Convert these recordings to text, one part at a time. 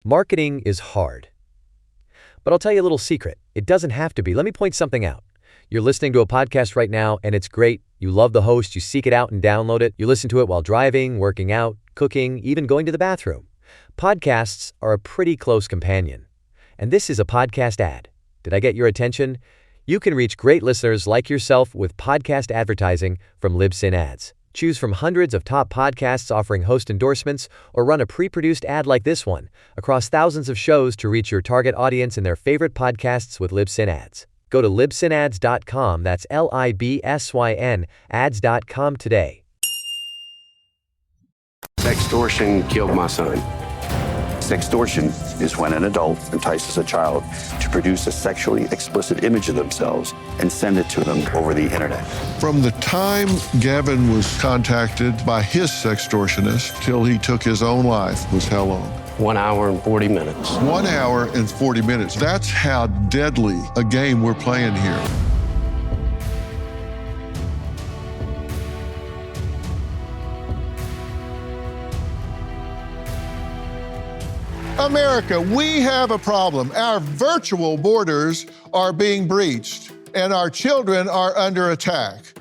Marketing is hard. But I'll tell you a little secret. It doesn't have to be. Let me point something out. You're listening to a podcast right now, and it's great. You love the host. You seek it out and download it. You listen to it while driving, working out, cooking, even going to the bathroom. Podcasts are a pretty close companion. And this is a podcast ad. Did I get your attention? You can reach great listeners like yourself with podcast advertising from Libsyn Ads. Choose from hundreds of top podcasts offering host endorsements, or run a pre-produced ad like this one across thousands of shows to reach your target audience and their favorite podcasts with Libsyn Ads. Go to libsynads.com, that's Libsyn, ads.com today. Sextortion killed my son. Sextortion is when an adult entices a child to produce a sexually explicit image of themselves and send it to them over the internet. From the time Gavin was contacted by his sextortionist till he took his own life was how long? 1 hour and 40 minutes. 1 hour and 40 minutes. That's how deadly a game we're playing here. America, we have a problem. Our virtual borders are being breached, and our children are under attack.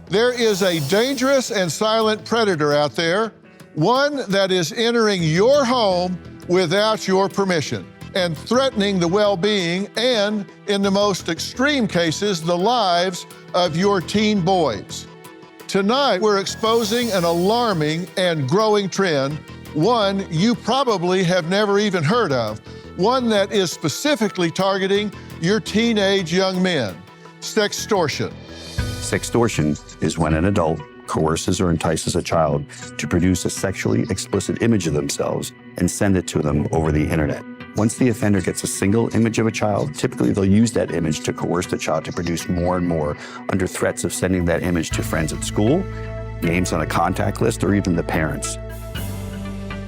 There is a dangerous and silent predator out there, one that is entering your home without your permission and threatening the well-being and, in the most extreme cases, the lives of your teen boys. Tonight, we're exposing an alarming and growing trend, one you probably have never even heard of, one that is specifically targeting your teenage young men: sextortion. Sextortion is when an adult coerces or entices a child to produce a sexually explicit image of themselves and send it to them over the internet. Once the offender gets a single image of a child, typically they'll use that image to coerce the child to produce more and more under threats of sending that image to friends at school, names on a contact list, or even the parents.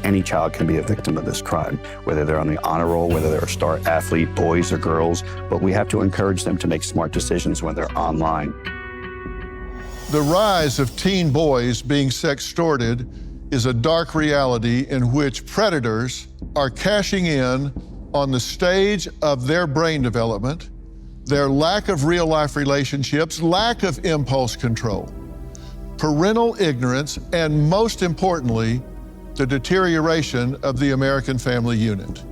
Any child can be a victim of this crime, whether they're on the honor roll, whether they're a star athlete, boys or girls, but we have to encourage them to make smart decisions when they're online. The rise of teen boys being sextorted is a dark reality in which predators are cashing in on the stage of their brain development, their lack of real-life relationships, lack of impulse control, parental ignorance, and most importantly, the deterioration of the American family unit.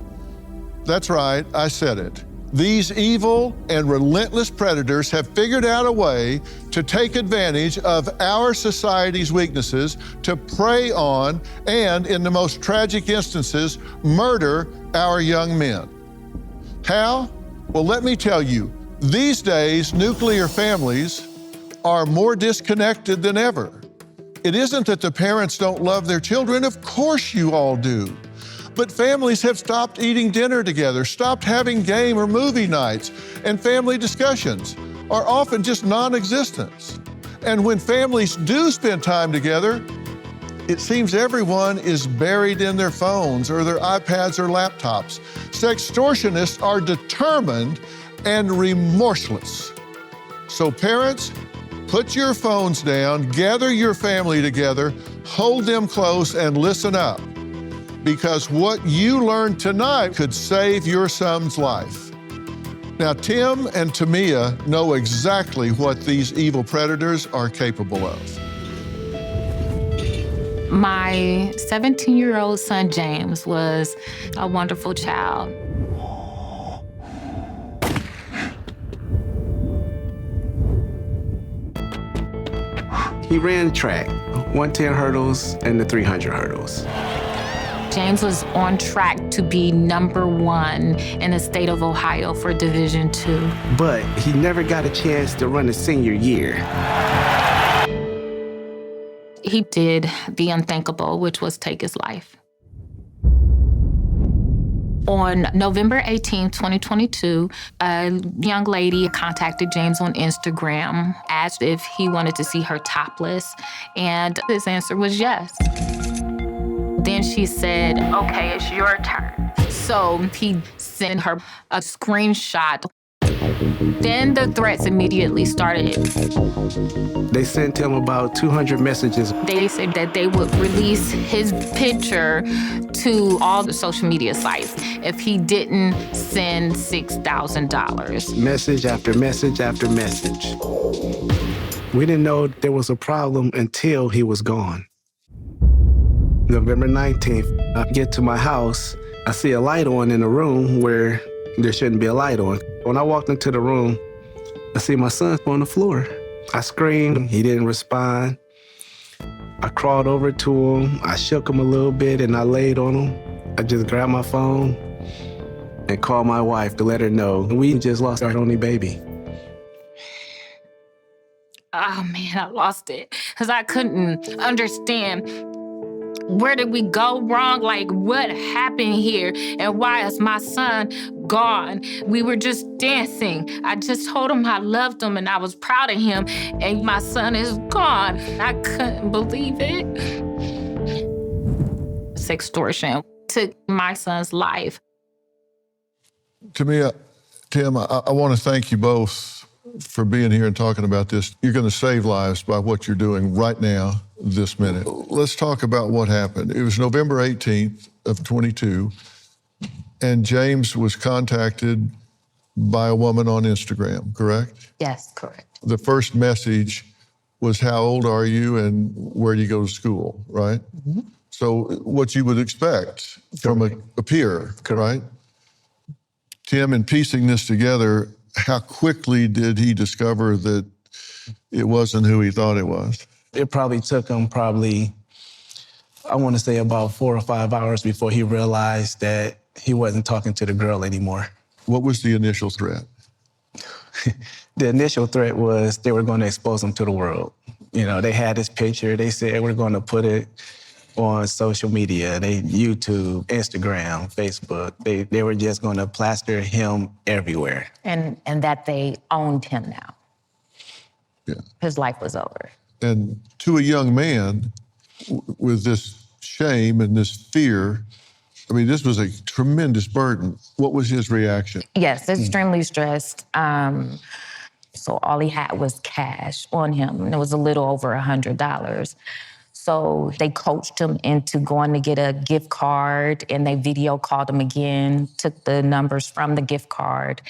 That's right, I said it. These evil and relentless predators have figured out a way to take advantage of our society's weaknesses to prey on and, in the most tragic instances, murder our young men. How? Well, let me tell you, these days, nuclear families are more disconnected than ever. It isn't that the parents don't love their children, of course you all do. But families have stopped eating dinner together, stopped having game or movie nights, and family discussions are often just non-existent. And when families do spend time together, it seems everyone is buried in their phones or their iPads or laptops. Sextortionists are determined and remorseless. So parents, put your phones down, gather your family together, hold them close, and listen up. Because what you learned tonight could save your son's life. Now, Tim and Tamia know exactly what these evil predators are capable of. My 17-year-old son, James, was a wonderful child. He ran track, 110 hurdles and the 300 hurdles. James was on track to be #1 in the state of Ohio for Division II. But he never got a chance to run his senior year. He did the unthinkable, which was take his life. On November 18, 2022, a young lady contacted James on Instagram, asked if he wanted to see her topless, and his answer was yes. Then she said, "Okay, it's your turn." So he sent her a screenshot. Then the threats immediately started. They sent him about 200 messages. They said that they would release his picture to all the social media sites if he didn't send $6,000. Message after message after message. We didn't know there was a problem until he was gone. November 19th, I get to my house. I see a light on in a room where there shouldn't be a light on. When I walked into the room, I see my son on the floor. I screamed, he didn't respond. I crawled over to him, I shook him a little bit and I laid on him. I just grabbed my phone and called my wife to let her know we just lost our only baby. Oh man, I lost it because I couldn't understand. Where did we go wrong? Like, what happened here? And why is my son gone? We were just dancing. I just told him I loved him and I was proud of him. And my son is gone. I couldn't believe it. Sextortion took my son's life. Tamia, Tim, I want to thank you both for being here and talking about this. You're going to save lives by what you're doing right now, this minute. Let's talk about what happened. It was November 18th of 22, and James was contacted by a woman on Instagram, correct? Yes, correct. The first message was, how old are you and where do you go to school, right? Mm-hmm. So what you would expect from a peer, right? Tim, in piecing this together, how quickly did he discover that it wasn't who he thought it was? It probably took him I want to say about 4 or 5 hours before he realized that he wasn't talking to the girl anymore. What was the initial threat? The initial threat was they were going to expose him to the world. You know, they had his picture. They said, we're going to put it on social media, YouTube, Instagram, Facebook. They were just going to plaster him everywhere. And that they owned him now. Yeah. His life was over. And to a young man with this shame and this fear, I mean, this was a tremendous burden. What was his reaction? Yes, extremely stressed. So all he had was cash on him, and it was a little over $100. So they coached him into going to get a gift card, and they video called him again, took the numbers from the gift card,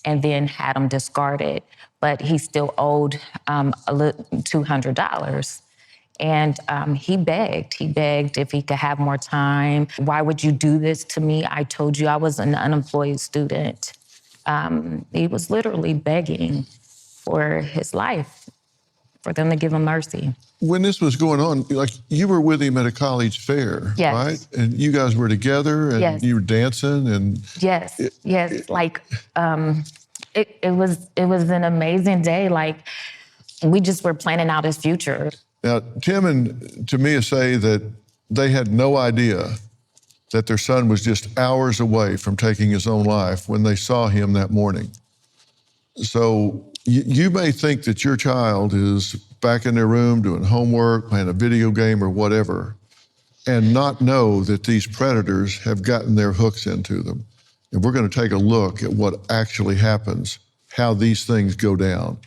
and then had him discarded. But he still owed $200. And he begged if he could have more time. Why would you do this to me? I told you I was an unemployed student. He was literally begging for his life, for them to give him mercy. When this was going on, like, you were with him at a college fair, yes. right? And you guys were together and yes. you were dancing and... Yes. Like, it was an amazing day. Like, we just were planning out his future. Now, Tim and Tamia say that they had no idea that their son was just hours away from taking his own life when they saw him that morning. So you may think that your child is back in their room doing homework, playing a video game or whatever, and not know that these predators have gotten their hooks into them. And we're going to take a look at what actually happens, how these things go down.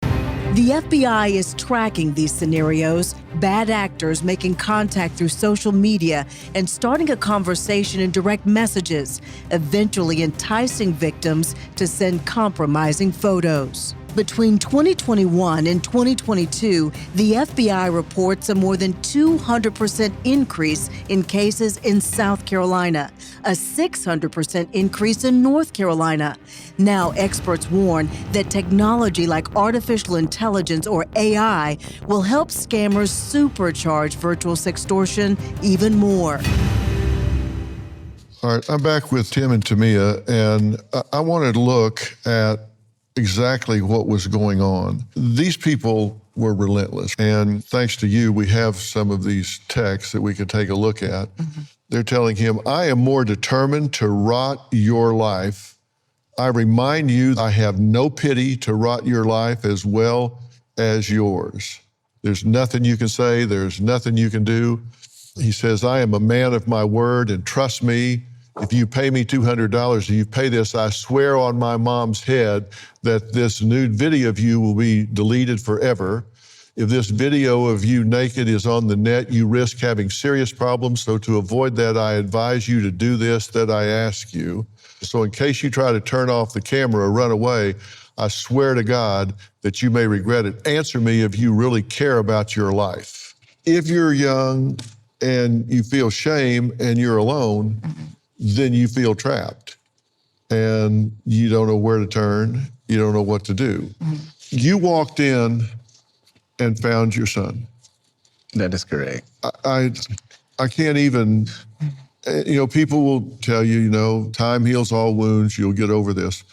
The FBI is tracking these scenarios, bad actors making contact through social media and starting a conversation in direct messages, eventually enticing victims to send compromising photos. Between 2021 and 2022, the FBI reports a more than 200% increase in cases in South Carolina, a 600% increase in North Carolina. Now, experts warn that technology like artificial intelligence or AI will help scammers supercharge virtual sextortion even more. All right, I'm back with Tim and Tamia, and I wanted to look at exactly what was going on. These people were relentless, and thanks to you, we have some of these texts that we can take a look at. Mm-hmm. They're telling him, I am more determined to rot your life. I remind you, I have no pity to rot your life as well as yours. There's nothing you can say, there's nothing you can do. He says, I am a man of my word, and trust me, if you pay me $200 and you pay this, I swear on my mom's head that this nude video of you will be deleted forever. If this video of you naked is on the net, you risk having serious problems. So to avoid that, I advise you to do this that I ask you. So in case you try to turn off the camera or run away, I swear to God that you may regret it. Answer me if you really care about your life. If you're young and you feel shame and you're alone, then you feel trapped and you don't know where to turn. You don't know what to do. You walked in and found your son. That is correct. I can't even, people will tell you, time heals all wounds, you'll get over this.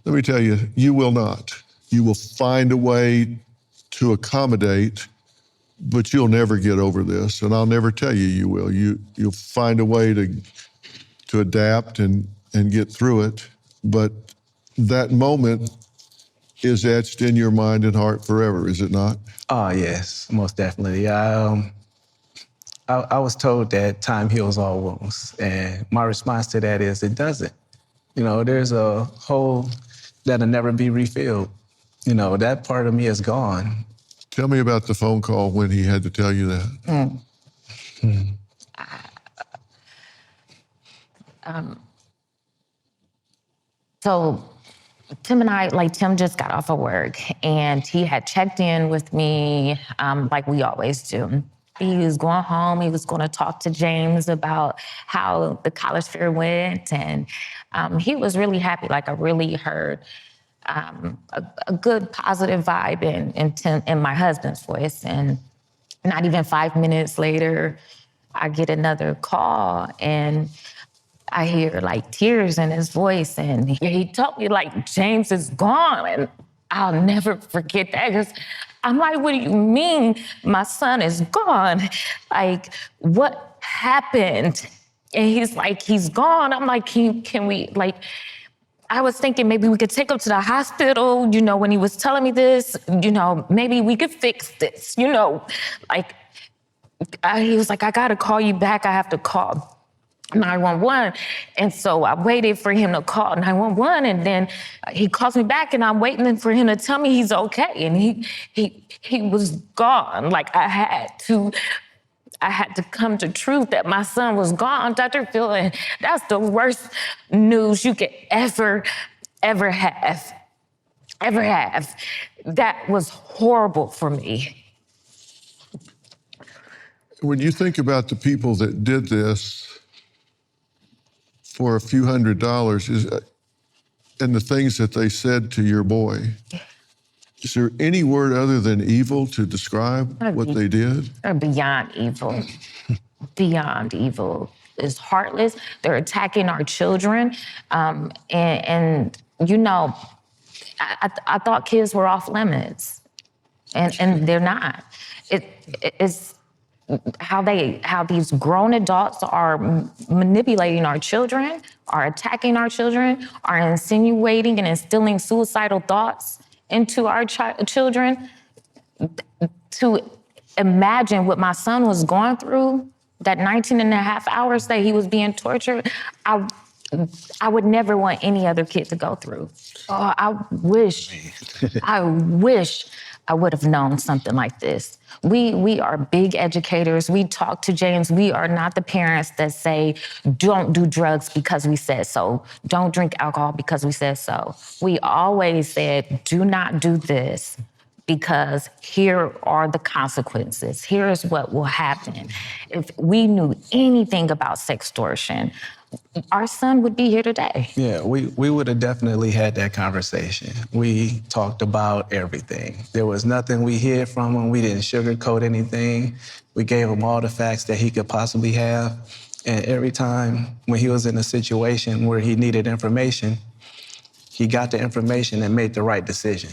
Let me tell you, you will not. You will find a way to accommodate, but you'll never get over this, and I'll never tell you you will. You'll find a way to adapt and get through it, but that moment is etched in your mind and heart forever, is it not? Oh, yes, most definitely. I was told that time heals all wounds, and my response to that is it doesn't. There's a hole that'll never be refilled. That part of me is gone. Tell me about the phone call when he had to tell you that. So Tim and I, Tim just got off of work and he had checked in with me like we always do. He was going home, he was going to talk to James about how the college fair went, and he was really happy. I really heard a good positive vibe in my husband's voice. And not even 5 minutes later, I get another call and I hear tears in his voice, and he told me James is gone, and I'll never forget that because I'm like, what do you mean my son is gone? What happened? And he's like, he's gone. I'm like, can we I was thinking maybe we could take him to the hospital, when he was telling me this, maybe we could fix this, he was like, I gotta call you back, I have to call 911. And so I waited for him to call 911, and then he calls me back, and I'm waiting for him to tell me he's okay. And he was gone. I had to come to truth that my son was gone, Dr. Phil, and that's the worst news you could ever have. That was horrible for me. When you think about the people that did this for a few $100s and the things that they said to your boy, is there any word other than evil to describe what they did? They're beyond evil. Beyond evil. It's heartless. They're attacking our children. I thought kids were off limits, and they're not. It's how these grown adults are manipulating our children, are attacking our children, are insinuating and instilling suicidal thoughts into our children. To imagine what my son was going through, that 19 and a half hours that he was being tortured, I would never want any other kid to go through. Oh, I wish I would have known something like this. We are big educators. We talk to James. We are not the parents that say, don't do drugs because we said so. Don't drink alcohol because we said so. We always said, do not do this because here are the consequences. Here's what will happen. If we knew anything about sextortion, our son would be here today. Yeah, we would have definitely had that conversation. We talked about everything. There was nothing we hid from him. We didn't sugarcoat anything. We gave him all the facts that he could possibly have. And every time when he was in a situation where he needed information, he got the information and made the right decision.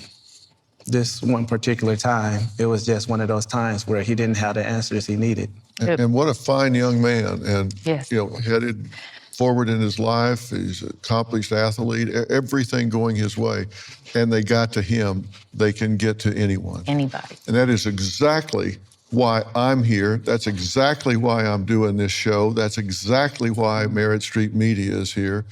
This one particular time, it was just one of those times where he didn't have the answers he needed. And what a fine young man, and yes. Headed forward in his life. He's an accomplished athlete, everything going his way. And they got to him, they can get to anyone. Anybody. And that is exactly why I'm here. That's exactly why I'm doing this show. That's exactly why Merritt Street Media is here.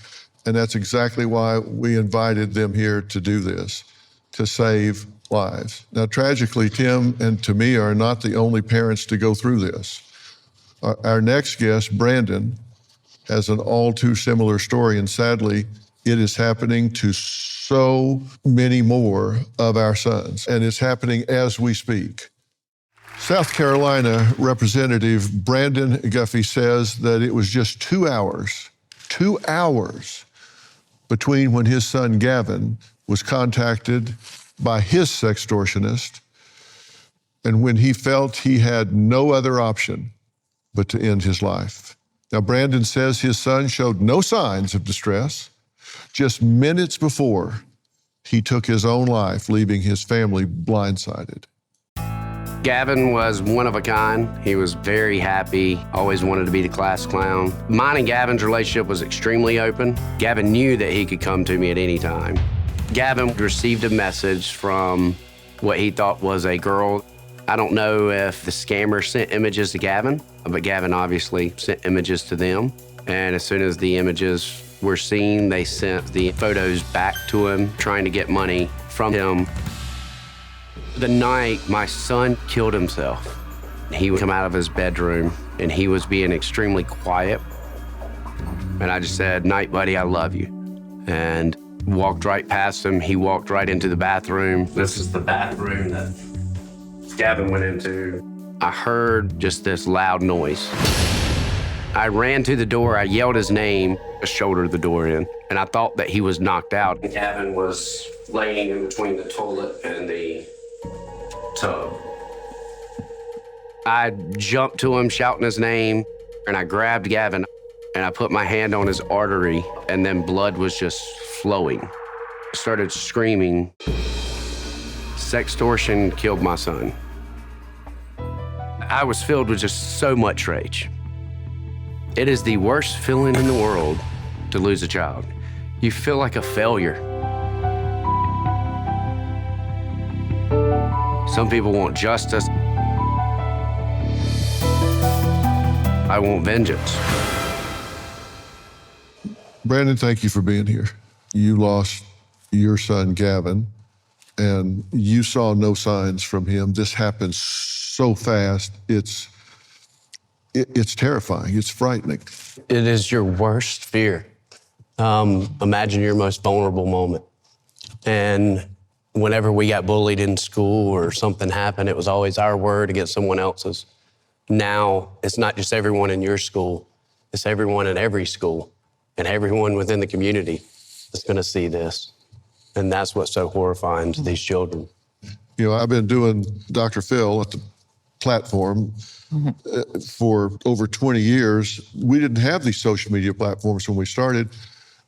And that's exactly why we invited them here to do this, to save lives. Now, tragically, Tim and Tamia are not the only parents to go through this. Our next guest, Brandon, has an all too similar story, and sadly, it is happening to so many more of our sons, and it's happening as we speak. South Carolina Representative Brandon Guffey says that it was just 2 hours between when his son Gavin was contacted by his sextortionist and when he felt he had no other option but to end his life. Now, Brandon says his son showed no signs of distress just minutes before he took his own life, leaving his family blindsided. Gavin was one of a kind. He was very happy, always wanted to be the class clown. Mine and Gavin's relationship was extremely open. Gavin knew that he could come to me at any time. Gavin received a message from what he thought was a girl. I don't know if the scammer sent images to Gavin, but Gavin obviously sent images to them. And as soon as the images were seen, they sent the photos back to him, trying to get money from him. The night my son killed himself, he would come out of his bedroom and he was being extremely quiet. And I just said, "Night, buddy, I love you." And walked right past him. He walked right into the bathroom. This is the bathroom that Gavin went into. I heard just this loud noise. I ran to the door, I yelled his name, I shouldered the door in, and I thought that he was knocked out. Gavin was laying in between the toilet and the tub. I jumped to him, shouting his name, and I grabbed Gavin, and I put my hand on his artery, and then blood was just flowing. I started screaming, "Sextortion killed my son." I was filled with just so much rage. It is the worst feeling in the world to lose a child. You feel like a failure. Some people want justice. I want vengeance. Brandon, thank you for being here. You lost your son, Gavin, and you saw no signs from him. This happened so fast. It's terrifying. It's frightening. It is your worst fear. Imagine your most vulnerable moment. And whenever we got bullied in school or something happened, it was always our word against someone else's. Now, it's not just everyone in your school, it's everyone in every school and everyone within the community that's gonna see this. And that's what's so horrifying to these children. You know, I've been doing Dr. Phil at the platform for over 20 years. We didn't have these social media platforms when we started,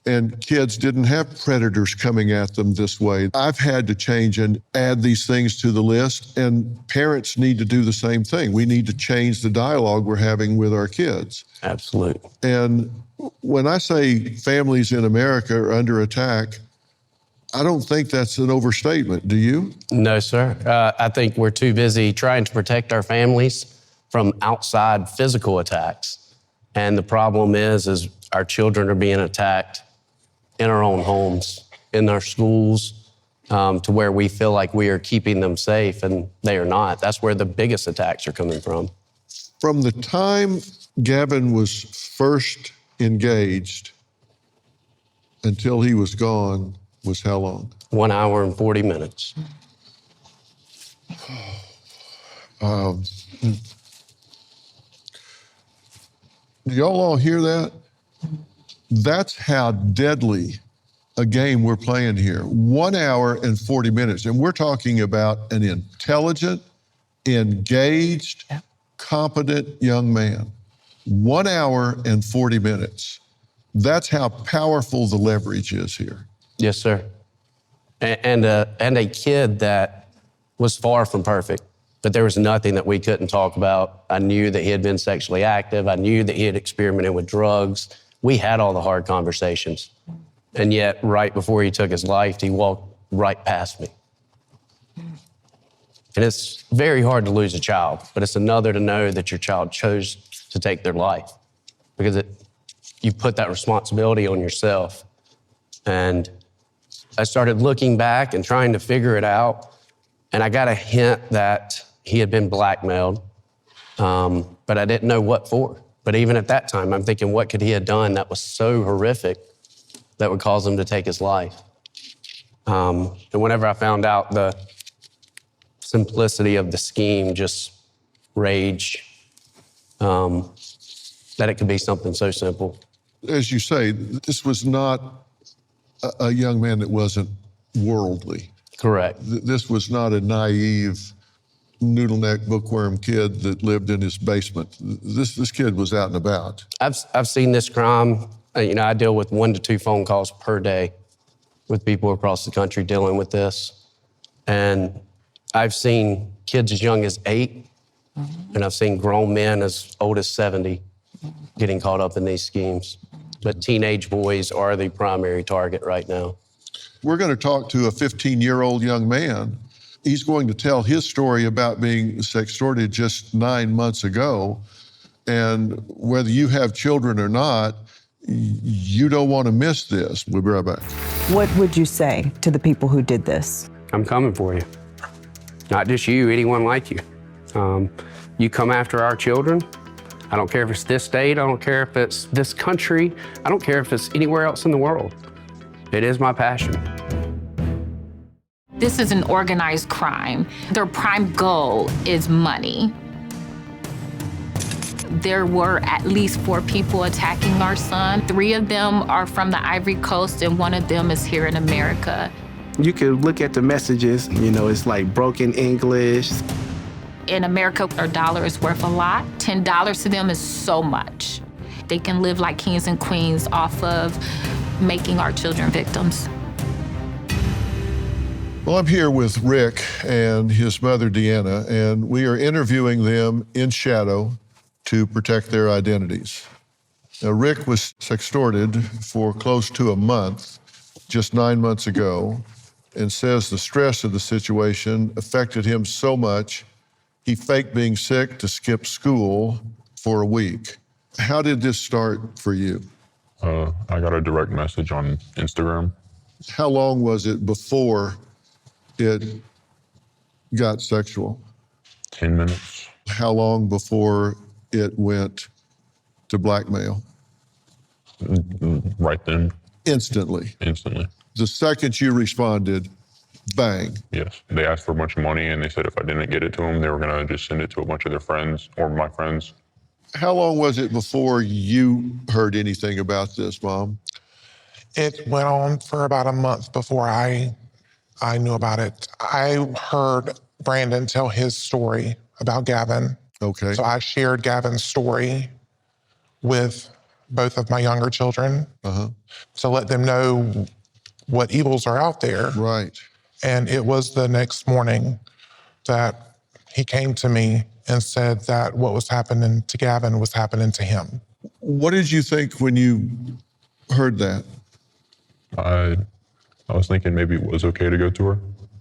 and kids didn't have predators coming at them this way. I've had to change and add these things to the list, and parents need to do the same thing. We need to change the dialogue we're having with our kids. Absolutely. And when I say families in America are under attack, I don't think that's an overstatement. Do you? No, sir. I think we're too busy trying to protect our families from outside physical attacks. And the problem is our children are being attacked in our own homes, in our schools, to where we feel like we are keeping them safe, and they are not. That's where the biggest attacks are coming from. From the time Gavin was first engaged until he was gone was how long? 1 hour and 40 minutes. Do y'all all hear that? That's how deadly a game we're playing here. 1 hour and 40 minutes. And we're talking about an intelligent, engaged, competent young man. 1 hour and 40 minutes. That's how powerful the leverage is here. Yes, sir. And a kid that was far from perfect, but there was nothing that we couldn't talk about. I knew that he had been sexually active. I knew that he had experimented with drugs. We had all the hard conversations. And yet, right before he took his life, he walked right past me. And it's very hard to lose a child, but it's another to know that your child chose to take their life, because you put that responsibility on yourself. And I started looking back and trying to figure it out, and I got a hint that he had been blackmailed, but I didn't know what for. But even at that time, I'm thinking, what could he have done that was so horrific that would cause him to take his life? And whenever I found out the simplicity of the scheme, just rage, that it could be something so simple. As you say, this was not a young man that wasn't worldly. Correct. This was not a naive, noodle-neck bookworm kid that lived in his basement. This kid was out and about. I've seen this crime. I deal with 1 to 2 phone calls per day with people across the country dealing with this. And I've seen kids as young as 8, and I've seen grown men as old as 70 getting caught up in these schemes. But teenage boys are the primary target right now. We're going to talk to a 15-year-old young man. He's going to tell his story about being sextorted just 9 months ago. And whether you have children or not, you don't want to miss this. We'll be right back. What would you say to the people who did this? I'm coming for you. Not just you, anyone like you. You come after our children. I don't care if it's this state, I don't care if it's this country, I don't care if it's anywhere else in the world. It is my passion. This is an organized crime. Their prime goal is money. There were at least 4 people attacking our son. 3 of them are from the Ivory Coast, and 1 of them is here in America. You could look at the messages, it's like broken English. In America, our dollar is worth a lot. $10 to them is so much. They can live like kings and queens off of making our children victims. Well, I'm here with Rick and his mother, Deanna, and we are interviewing them in shadow to protect their identities. Now, Rick was sextorted for close to a month, just 9 months ago, and says the stress of the situation affected him so much, he faked being sick to skip school for a week. How did this start for you? I got a direct message on Instagram. How long was it before it got sexual? 10 minutes. How long before it went to blackmail? Right then. Instantly. Instantly. The second you responded, bang. Yes. They asked for a bunch of money, and they said if I didn't get it to them, they were going to just send it to a bunch of their friends or my friends. How long was it before you heard anything about this, Mom? It went on for about a month before I knew about it. I heard Brandon tell his story about Gavin. Okay. So I shared Gavin's story with both of my younger children to let them know what evils are out there. Right. And it was the next morning that he came to me and said that what was happening to Gavin was happening to him. What did you think when you heard that? I was thinking maybe it was okay to go to her.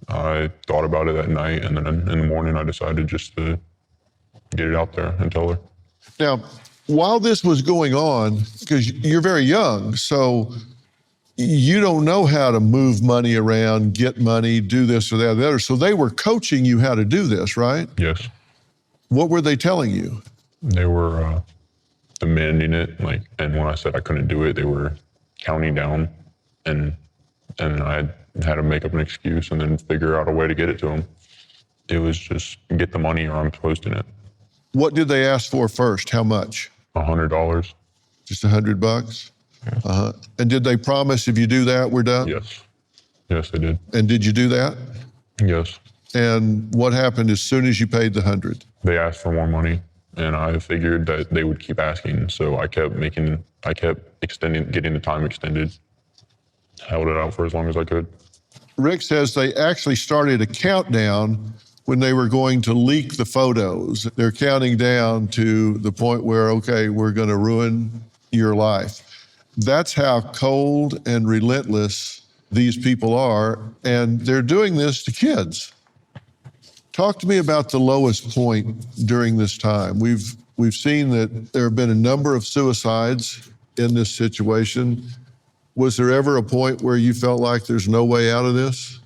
I thought about it that night, and then in the morning I decided just to get it out there and tell her. Now, while this was going on, because you're very young, so you don't know how to move money around, get money, do this or that or the other. So they were coaching you how to do this, right? Yes. What were they telling you? They were demanding it, and when I said I couldn't do it, they were counting down, and I had to make up an excuse and then figure out a way to get it to them. It was just get the money or I'm posting it. What did they ask for first? How much? $100. Just $100? Yes. And did they promise if you do that, we're done? Yes. Yes, they did. And did you do that? Yes. And what happened as soon as you paid the 100? They asked for more money, and I figured that they would keep asking. So I kept getting the time extended, held it out for as long as I could. Rick says they actually started a countdown when they were going to leak the photos. They're counting down to the point where, okay, we're going to ruin your life. That's how cold and relentless these people are, and they're doing this to kids. Talk to me about the lowest point during this time. We've seen that there have been a number of suicides in this situation. Was there ever a point where you felt like there's no way out of this?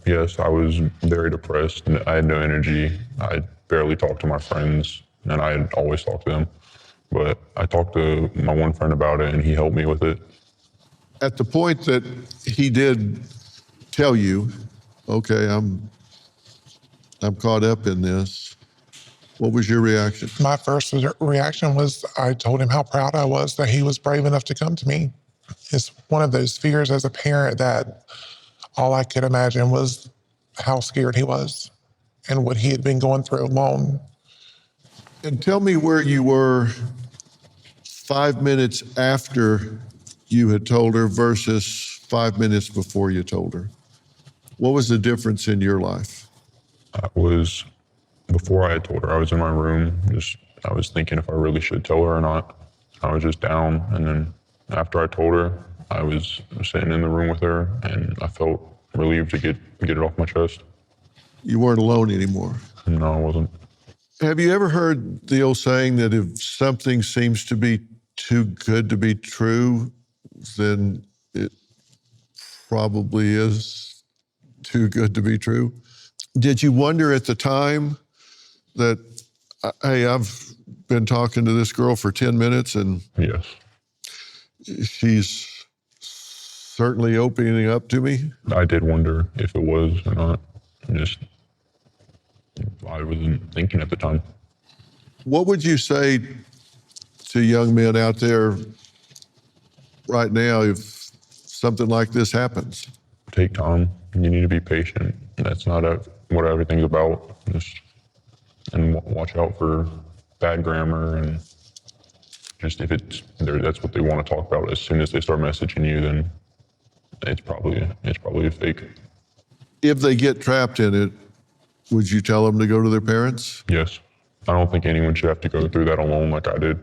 Yes, I was very depressed and I had no energy. I barely talked to my friends and I had always talked to them. But I talked to my one friend about it and he helped me with it. At the point that he did tell you, okay, I'm caught up in this, what was your reaction? My first reaction was I told him how proud I was that he was brave enough to come to me. It's one of those fears as a parent that all I could imagine was how scared he was and what he had been going through alone. And tell me where you were 5 minutes after you had told her versus 5 minutes before you told her. What was the difference in your life? Before I had told her, I was in my room, I was thinking if I really should tell her or not. I was just down, and then after I told her, I was sitting in the room with her, and I felt relieved to get it off my chest. You weren't alone anymore? No, I wasn't. Have you ever heard the old saying that if something seems to be too good to be true, then it probably is too good to be true? Did you wonder at the time that, hey, I've been talking to this girl for 10 minutes and yes, she's certainly opening up to me? I did wonder if it was or not. I wasn't thinking at the time. What would you say to young men out there right now if something like this happens? Take time. You need to be patient. That's not what everything's about. And watch out for bad grammar and just if that's what they want to talk about. As soon as they start messaging you, then it's probably a fake. If they get trapped in it, would you tell them to go to their parents? Yes. I don't think anyone should have to go through that alone like I did.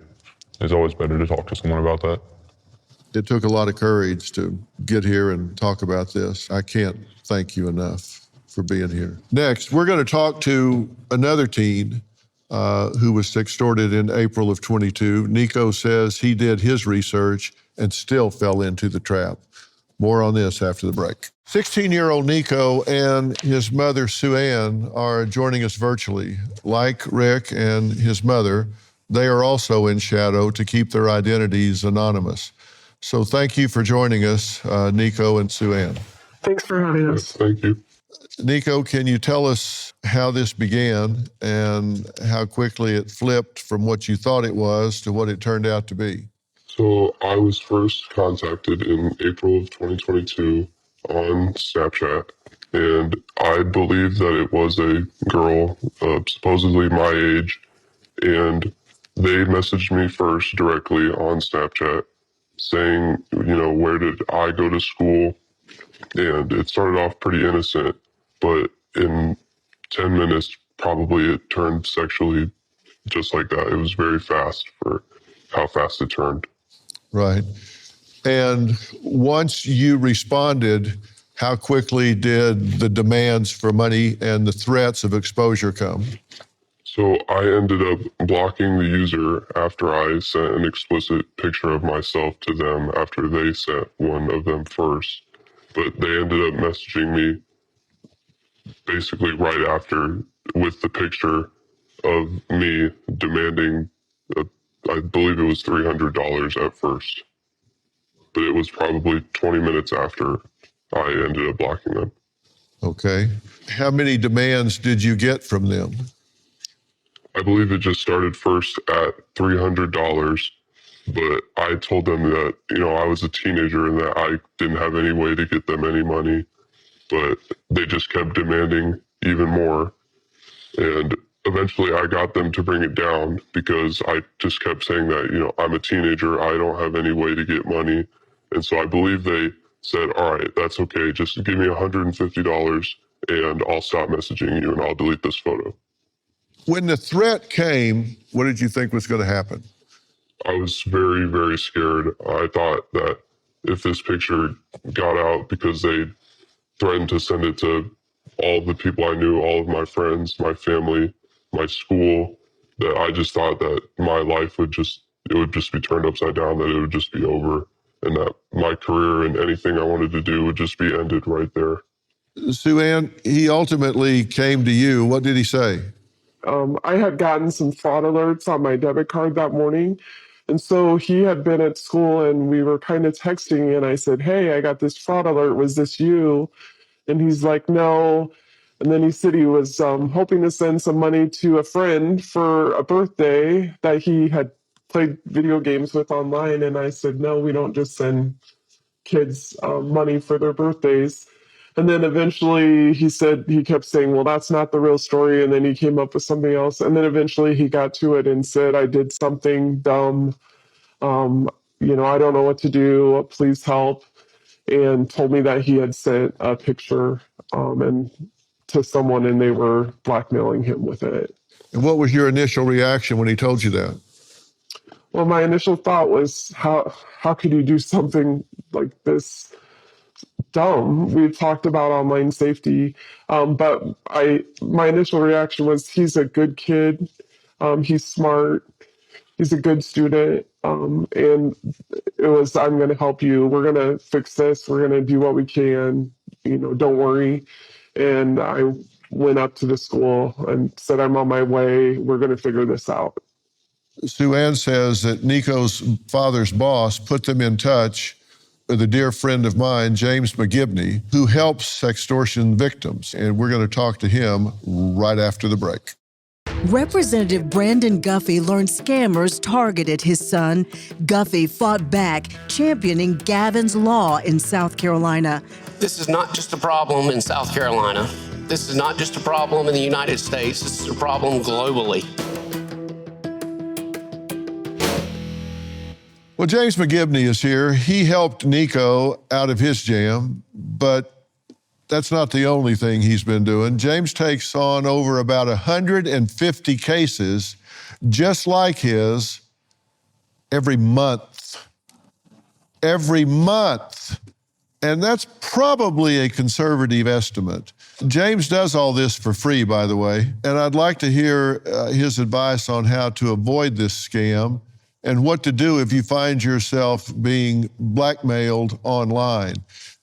It's always better to talk to someone about that. It took a lot of courage to get here and talk about this. I can't thank you enough for being here. Next, we're going to talk to another teen who was sextorted in April of 22. Nico says he did his research and still fell into the trap. More on this after the break. 16-year-old Nico and his mother, Sue Ann, are joining us virtually. Like Rick and his mother, they are also in shadow to keep their identities anonymous. So thank you for joining us, Nico and Sue Ann. Thanks for having us. Thank you. Nico, can you tell us how this began and how quickly it flipped from what you thought it was to what it turned out to be? So I was first contacted in April of 2022 on Snapchat, and I believe that it was a girl, supposedly my age, and they messaged me first directly on Snapchat saying, where did I go to school? And it started off pretty innocent, but in 10 minutes, probably it turned sexually just like that. It was very fast for how fast it turned. Right. And once you responded, how quickly did the demands for money and the threats of exposure come? So I ended up blocking the user after I sent an explicit picture of myself to them after they sent one of them first. But they ended up messaging me basically right after with the picture of me demanding, I believe it was $300 at first. But it was probably 20 minutes after I ended up blocking them. Okay. How many demands did you get from them? I believe it just started first at $300, but I told them that, I was a teenager and that I didn't have any way to get them any money, but they just kept demanding even more. And eventually I got them to bring it down because I just kept saying that, I'm a teenager, I don't have any way to get money. And so I believe they said, all right, that's okay, just give me $150 and I'll stop messaging you and I'll delete this photo. When the threat came, what did you think was going to happen? I was very, very scared. I thought that if this picture got out because they threatened to send it to all of the people I knew, all of my friends, my family, my school, that I just thought that my life would just be turned upside down, that it would just be over, and that my career and anything I wanted to do would just be ended right there. Sue Ann, he ultimately came to you. What did he say? I had gotten some fraud alerts on my debit card that morning. And so he had been at school and we were kind of texting, and I said, "Hey, I got this fraud alert. Was this you?" And he's like, "No." And then he said he was hoping to send some money to a friend for a birthday that he had played video games with online. And I said, "No, we don't just send kids money for their birthdays." And then eventually he kept saying, "Well, that's not the real story." And then he came up with something else. And then eventually he got to it and said, "I did something dumb. I don't know what to do. Please help." And told me that he had sent a picture and to someone, and they were blackmailing him with it. And what was your initial reaction when he told you that? Well, my initial thought was, how could you do something like this dumb? We talked about online safety, but my initial reaction was, he's a good kid, he's smart, he's a good student, and it was, "I'm going to help you. We're going to fix this. We're going to do what we can. Don't worry." And I went up to the school and said, "I'm on my way. We're going to figure this out." Sue Ann says that Nico's father's boss put them in touch with a dear friend of mine, James McGibney, who helps sextortion victims. And we're going to talk to him right after the break. Representative Brandon Guffey learned scammers targeted his son. Guffey fought back, championing Gavin's law in South Carolina. This is not just a problem in South Carolina. This is not just a problem in the United States. This is a problem globally. Well, James McGibney is here. He helped Nico out of his jam, but that's not the only thing he's been doing. James takes on over about 150 cases just like his every month. Every month. And that's probably a conservative estimate. James does all this for free, by the way, and I'd like to hear his advice on how to avoid this scam and what to do if you find yourself being blackmailed online.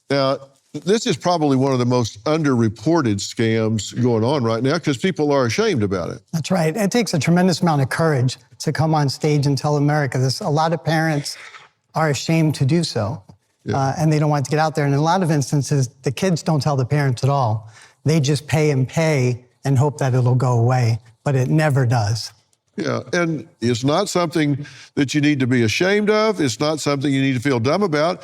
Now, this is probably one of the most underreported scams going on right now because people are ashamed about it. That's right. It takes a tremendous amount of courage to come on stage and tell America this. A lot of parents are ashamed to do so, and they don't want to get out there. And in a lot of instances, the kids don't tell the parents at all. They just pay and hope that it'll go away, but it never does. Yeah, and it's not something that you need to be ashamed of. It's not something you need to feel dumb about.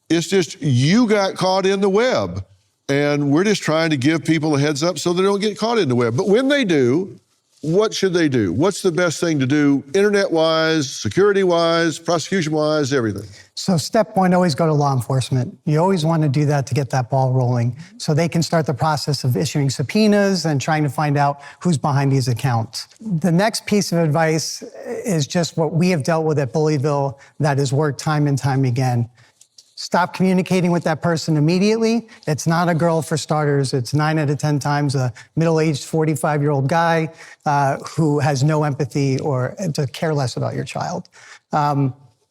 It's just you got caught in the web, and we're just trying to give people a heads up so they don't get caught in the web. But when they do, what should they do? What's the best thing to do internet-wise, security-wise, prosecution-wise, everything? So step one, always go to law enforcement. You always want to do that to get that ball rolling so they can start the process of issuing subpoenas and trying to find out who's behind these accounts. The next piece of advice is just what we have dealt with at Bullyville that has worked time and time again. Stop communicating with that person immediately. It's not a girl, for starters. It's 9 out of 10 times a middle-aged 45-year-old guy who has no empathy or to care less about your child.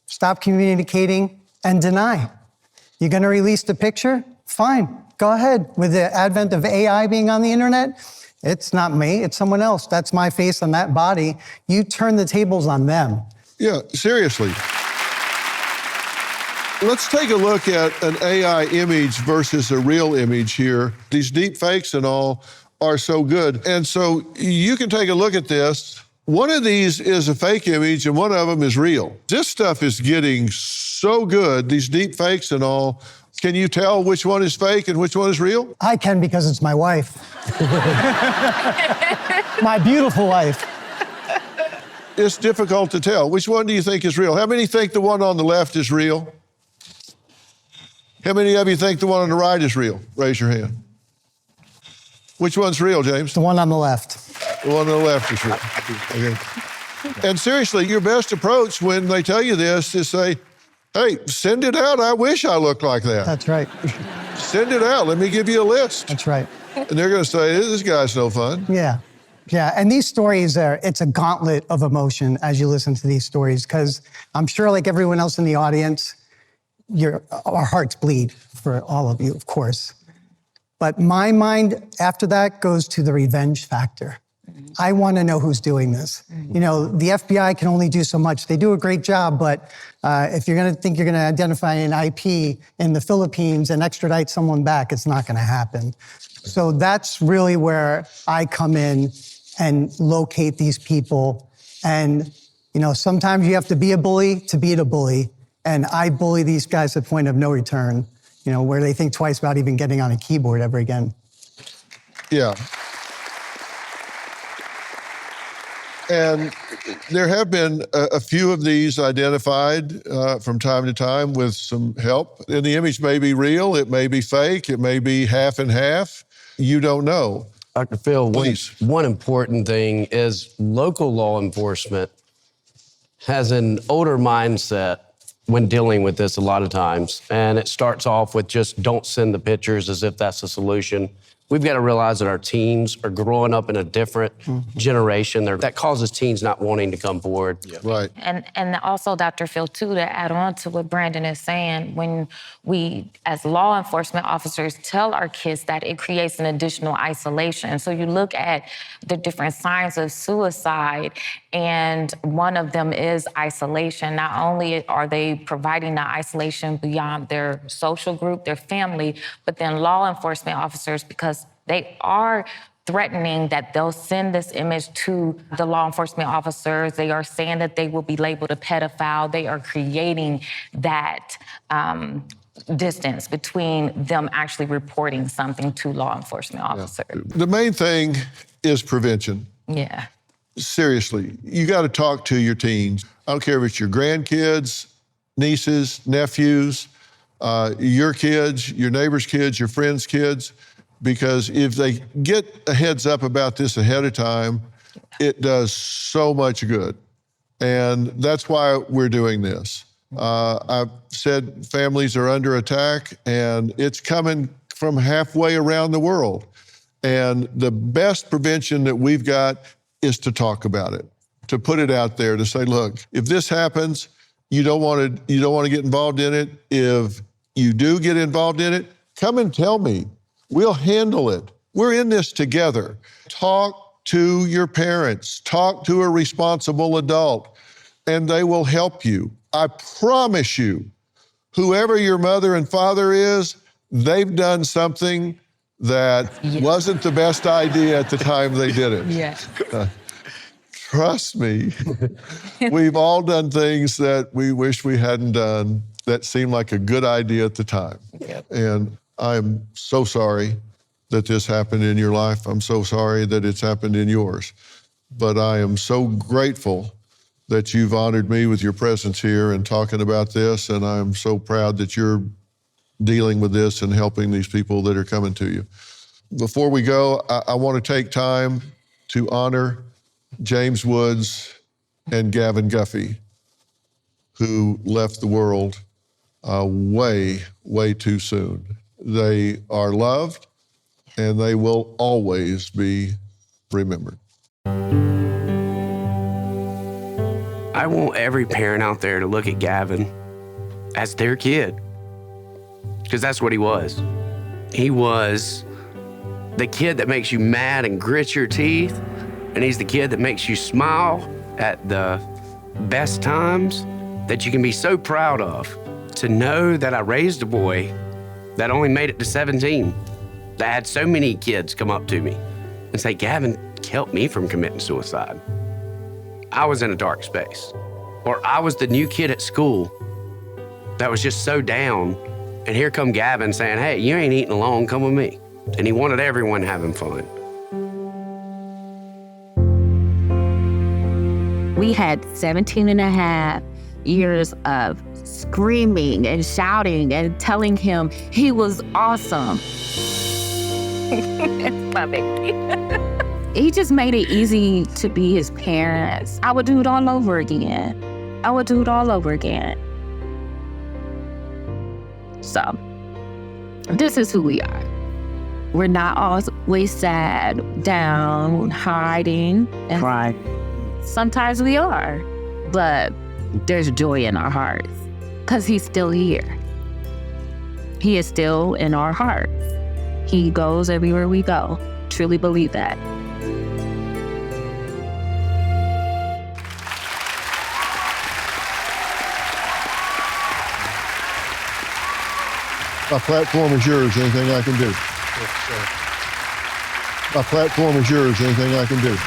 Stop communicating and deny. You're going to release the picture? Fine, go ahead. With the advent of AI being on the internet, it's not me, it's someone else. That's my face on that body. You turn the tables on them. Yeah, seriously. Let's take a look at an AI image versus a real image here. These deep fakes and all are so good. And so you can take a look at this. One of these is a fake image and one of them is real. This stuff is getting so good, these deep fakes and all. Can you tell which one is fake and which one is real? I can because it's my wife. My beautiful wife. It's difficult to tell. Which one do you think is real? How many think the one on the left is real? How many of you think the one on the right is real? Raise your hand. Which one's real, James? The one on the left. The one on the left is real. Okay. And seriously, your best approach when they tell you this is say, hey, send it out. I wish I looked like that. That's right. Send it out. Let me give you a list. That's right. And they're going to say, this guy's no fun. Yeah. Yeah, and these stories it's a gauntlet of emotion as you listen to these stories, because I'm sure like everyone else in the audience, our hearts bleed for all of you, of course. But my mind after that goes to the revenge factor. I want to know who's doing this. You know, the FBI can only do so much. They do a great job, but if you're going to think you're going to identify an IP in the Philippines and extradite someone back, it's not going to happen. So that's really where I come in and locate these people. And, you know, sometimes you have to be a bully to beat a bully. And I bully these guys to the point of no return, you know, where they think twice about even getting on a keyboard ever again. Yeah. And there have been a few of these identified from time to time with some help. And the image may be real, it may be fake, it may be half and half. You don't know. Dr. Phil, Please. one important thing is local law enforcement has an older mindset when dealing with this a lot of times. And it starts off with just don't send the pictures as if that's the solution. We've got to realize that our teens are growing up in a different generation. That causes teens not wanting to come forward. Yeah. Right. And also, Dr. Phil, too, to add on to what Brandon is saying, when we, as law enforcement officers, tell our kids that it creates an additional isolation. So you look at the different signs of suicide, and one of them is isolation. Not only are they providing the isolation beyond their social group, their family, but then law enforcement officers, because they are threatening that they'll send this image to the law enforcement officers. They are saying that they will be labeled a pedophile. They are creating that distance between them actually reporting something to law enforcement officers. Yeah. The main thing is prevention. Yeah. Seriously, you got to talk to your teens. I don't care if it's your grandkids, nieces, nephews, your kids, your neighbor's kids, your friends' kids. Because if they get a heads up about this ahead of time, it does so much good. And that's why we're doing this. I've said families are under attack, and it's coming from halfway around the world. And the best prevention that we've got is to talk about it, to put it out there, to say, look, if this happens, you don't want to get involved in it. If you do get involved in it, come and tell me. We'll handle it. We're in this together. Talk to your parents. Talk to a responsible adult, and they will help you. I promise you, whoever your mother and father is, they've done something that wasn't the best idea at the time they did it. Yeah. Trust me, we've all done things that we wish we hadn't done that seemed like a good idea at the time. Yep. And I'm so sorry that this happened in your life. I'm so sorry that it's happened in yours. But I am so grateful that you've honored me with your presence here and talking about this. And I'm so proud that you're dealing with this and helping these people that are coming to you. Before we go, I want to take time to honor James Woods and Gavin Guffey, who left the world way, way too soon. They are loved, and they will always be remembered. I want every parent out there to look at Gavin as their kid, because that's what he was. He was the kid that makes you mad and grits your teeth, and he's the kid that makes you smile at the best times that you can be so proud of. To know that I raised a boy that only made it to 17, that had so many kids come up to me and say, Gavin helped me from committing suicide. I was in a dark space. Or I was the new kid at school that was just so down, and here come Gavin saying, hey, you ain't eating alone, come with me. And he wanted everyone having fun. We had 17 and a half years of screaming and shouting and telling him he was awesome. It's my baby. He just made it easy to be his parents. I would do it all over again. I would do it all over again. So, this is who we are. We're not always sad, down, hiding. And cry. Sometimes we are, but there's joy in our hearts because he's still here. He is still in our hearts. He goes everywhere we go. Truly believe that. My platform is yours. Anything I can do? My platform is yours. Anything I can do?